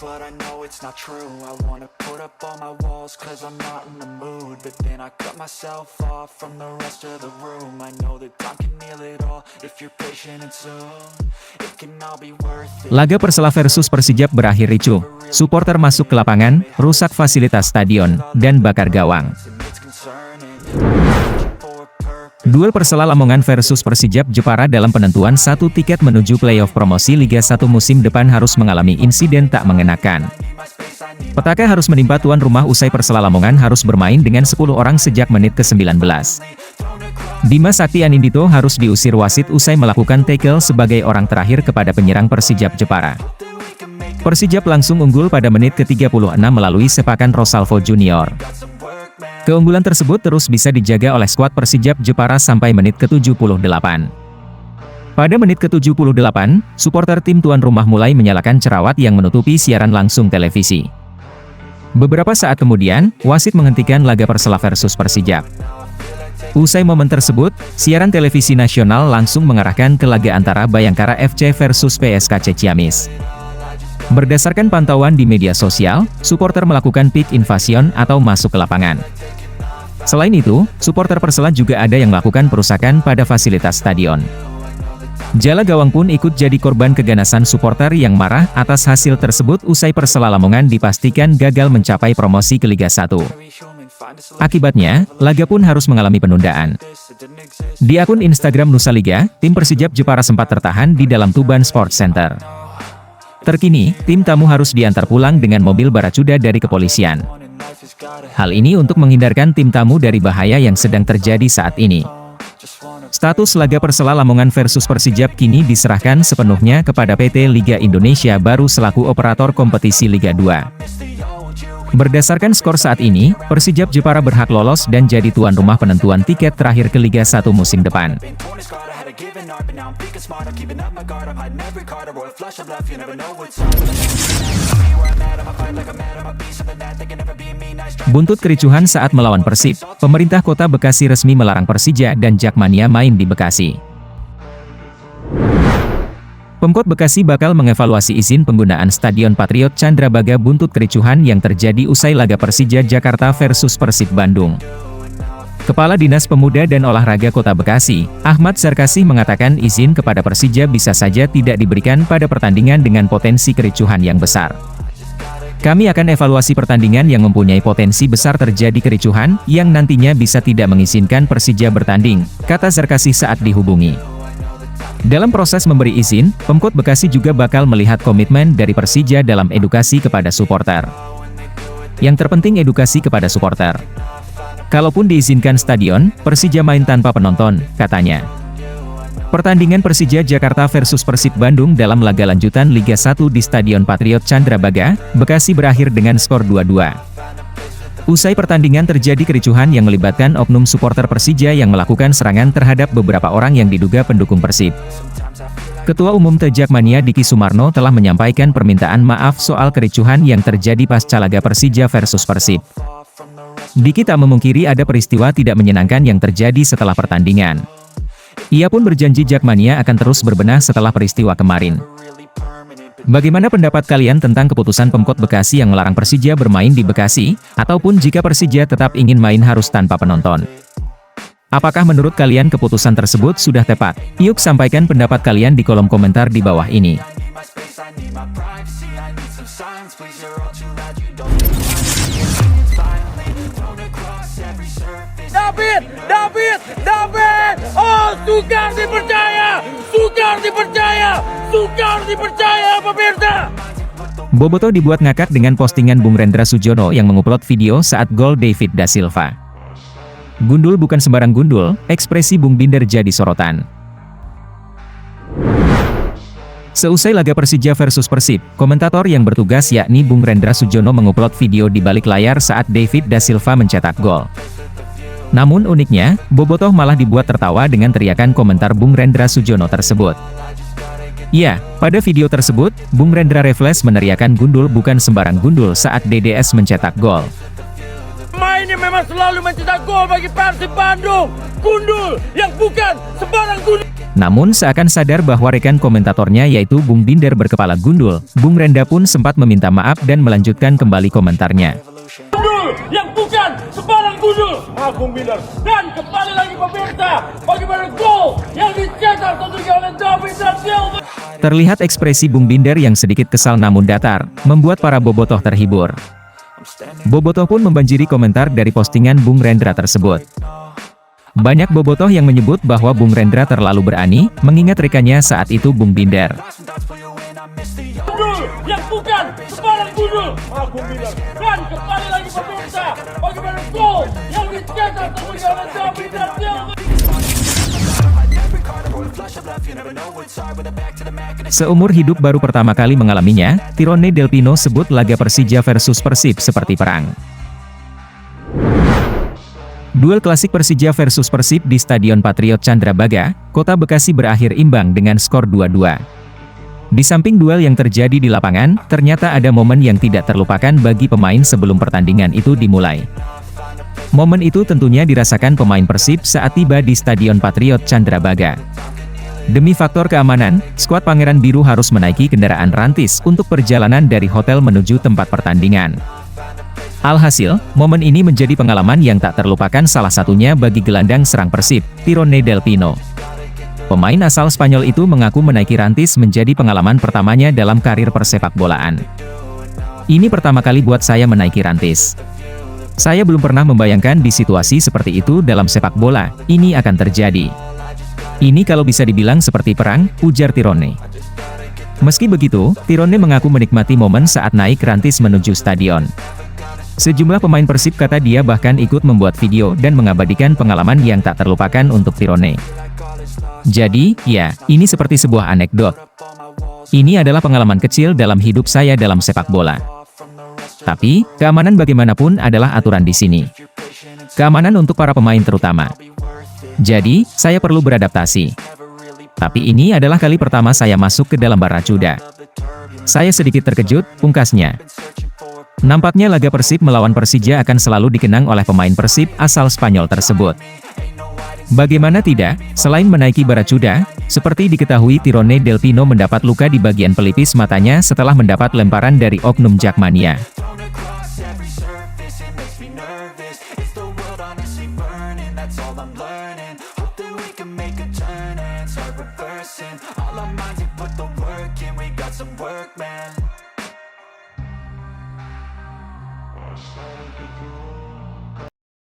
But I know it's not true. I wanna put up all my walls cause I'm not in the mood. But then I cut myself off from the rest of the room. I know that time can heal it all if you're patient and soon it can all be worth it. Laga Persela versus Persijap berakhir ricuh. Supporter masuk ke lapangan, rusak fasilitas stadion, dan bakar gawang. Duel Persela Lamongan versus Persijap Jepara dalam penentuan satu tiket menuju playoff promosi Liga 1 musim depan harus mengalami insiden tak mengenakan. Petaka harus menimpa tuan rumah usai Persela Lamongan harus bermain dengan 10 orang sejak menit ke-19. Dimas Sakti Anindito harus diusir wasit usai melakukan tackle sebagai orang terakhir kepada penyerang Persijap Jepara. Persijap langsung unggul pada menit ke-36 melalui sepakan Rosalvo Junior. Keunggulan tersebut terus bisa dijaga oleh skuad Persijap Jepara sampai menit ke-78. Pada menit ke-78, supporter tim tuan rumah mulai menyalakan cerawat yang menutupi siaran langsung televisi. Beberapa saat kemudian, wasit menghentikan laga Persela versus Persijap. Usai momen tersebut, siaran televisi nasional langsung mengarahkan ke laga antara Bayangkara FC versus PSKC Ciamis. Berdasarkan pantauan di media sosial, supporter melakukan peak invasion atau masuk ke lapangan. Selain itu, supporter Persela juga ada yang melakukan perusakan pada fasilitas stadion. Jala gawang pun ikut jadi korban keganasan supporter yang marah atas hasil tersebut usai Persela Lamongan dipastikan gagal mencapai promosi ke Liga 1. Akibatnya, laga pun harus mengalami penundaan. Di akun Instagram Nusa Liga, tim Persijap Jepara sempat tertahan di dalam Tuban Sports Center. Terkini, tim tamu harus diantar pulang dengan mobil baracuda dari kepolisian. Hal ini untuk menghindarkan tim tamu dari bahaya yang sedang terjadi saat ini. Status laga Persela Lamongan versus Persijap kini diserahkan sepenuhnya kepada PT Liga Indonesia Baru selaku operator kompetisi Liga 2. Berdasarkan skor saat ini, Persijap Jepara berhak lolos dan jadi tuan rumah penentuan tiket terakhir ke Liga 1 musim depan. Buntut kericuhan saat melawan Persib, pemerintah kota Bekasi resmi melarang Persija dan Jakmania main di Bekasi. Pemkot Bekasi bakal mengevaluasi izin penggunaan Stadion Patriot Candrabaga buntut kericuhan yang terjadi usai laga Persija Jakarta versus Persib Bandung. Kepala Dinas Pemuda dan Olahraga Kota Bekasi, Ahmad Sarkasih mengatakan izin kepada Persija bisa saja tidak diberikan pada pertandingan dengan potensi kericuhan yang besar. Kami akan evaluasi pertandingan yang mempunyai potensi besar terjadi kericuhan, yang nantinya bisa tidak mengizinkan Persija bertanding, kata Sarkasih saat dihubungi. Dalam proses memberi izin, Pemkot Bekasi juga bakal melihat komitmen dari Persija dalam edukasi kepada supporter. Yang terpenting edukasi kepada supporter. Kalaupun diizinkan stadion, Persija main tanpa penonton, katanya. Pertandingan Persija Jakarta versus Persib Bandung dalam laga lanjutan Liga 1 di Stadion Patriot Candrabaga, Bekasi berakhir dengan skor 2-2. Usai pertandingan terjadi kericuhan yang melibatkan oknum supporter Persija yang melakukan serangan terhadap beberapa orang yang diduga pendukung Persib. Ketua Umum Jakmania Diki Sumarno telah menyampaikan permintaan maaf soal kericuhan yang terjadi pasca laga Persija versus Persib. Diki tak memungkiri ada peristiwa tidak menyenangkan yang terjadi setelah pertandingan. Ia pun berjanji Jakmania akan terus berbenah setelah peristiwa kemarin. Bagaimana pendapat kalian tentang keputusan Pemkot Bekasi yang melarang Persija bermain di Bekasi, ataupun jika Persija tetap ingin main harus tanpa penonton? Apakah menurut kalian keputusan tersebut sudah tepat? Yuk sampaikan pendapat kalian di kolom komentar di bawah ini. David, oh Sukar dipercaya pemirsa. Boboto dibuat ngakak dengan postingan Bung Rendra Sujono yang mengupload video saat gol David da Silva. Gundul bukan sembarang gundul, ekspresi Bung Binder jadi sorotan. Seusai laga Persija versus Persib, komentator yang bertugas yakni Bung Rendra Sujono mengupload video di balik layar saat David da Silva mencetak gol. Namun uniknya, Bobotoh malah dibuat tertawa dengan teriakan komentar Bung Rendra Sujono tersebut. Ya, pada video tersebut, Bung Rendra Reflex meneriakan gundul bukan sembarang gundul saat DDS mencetak gol. Pemain ini memang selalu mencetak gol bagi Persib Bandung. Gundul yang bukan sembarang gundul. Namun seakan sadar bahwa rekan komentatornya yaitu Bung Binder berkepala gundul, Bung Renda pun sempat meminta maaf dan melanjutkan kembali komentarnya. Gundul yang bukan sembarang gundul. Bung Binder. Dan kembali lagi pemirsa, bagaimana gol yang dicetak tentunya oleh David da Silva. Terlihat ekspresi Bung Binder yang sedikit kesal namun datar, membuat para bobotoh terhibur. Bobotoh pun membanjiri komentar dari postingan Bung Rendra tersebut. Banyak bobotoh yang menyebut bahwa Bung Rendra terlalu berani, mengingat rekannya saat itu Bung Binder. Gundul yang bukan sembarang gundul. Bung Binder. Dan kembali lagi pemirsa, bagaimana gol yang dicetak tentunya oleh David da Silva. Seumur hidup baru pertama kali mengalaminya, Tirone Del Pino sebut laga Persija versus Persib seperti perang. Duel klasik Persija versus Persib di Stadion Patriot Candrabaga, Kota Bekasi berakhir imbang dengan skor 2-2. Di samping duel yang terjadi di lapangan, ternyata ada momen yang tidak terlupakan bagi pemain sebelum pertandingan itu dimulai. Momen itu tentunya dirasakan pemain Persib saat tiba di Stadion Patriot Candrabaga. Demi faktor keamanan, skuad Pangeran Biru harus menaiki kendaraan rantis untuk perjalanan dari hotel menuju tempat pertandingan. Alhasil, momen ini menjadi pengalaman yang tak terlupakan salah satunya bagi gelandang serang Persib, Tirone Del Pino. Pemain asal Spanyol itu mengaku menaiki rantis menjadi pengalaman pertamanya dalam karir persepak bolaan. Ini pertama kali buat saya menaiki rantis. Saya belum pernah membayangkan di situasi seperti itu dalam sepak bola, ini akan terjadi. Ini kalau bisa dibilang seperti perang, ujar Tirone. Meski begitu, Tirone mengaku menikmati momen saat naik rantis menuju stadion. Sejumlah pemain Persib kata dia bahkan ikut membuat video dan mengabadikan pengalaman yang tak terlupakan untuk Tirone. Jadi, ya, ini seperti sebuah anekdot. Ini adalah pengalaman kecil dalam hidup saya dalam sepak bola. Tapi, keamanan bagaimanapun adalah aturan di sini. Keamanan untuk para pemain terutama. Jadi, saya perlu beradaptasi. Tapi ini adalah kali pertama saya masuk ke dalam Baracuda. Saya sedikit terkejut, pungkasnya. Nampaknya laga Persib melawan Persija akan selalu dikenang oleh pemain Persib asal Spanyol tersebut. Bagaimana tidak, selain menaiki Baracuda, seperti diketahui Tirone Del Pino mendapat luka di bagian pelipis matanya setelah mendapat lemparan dari oknum Jakmania. Starting to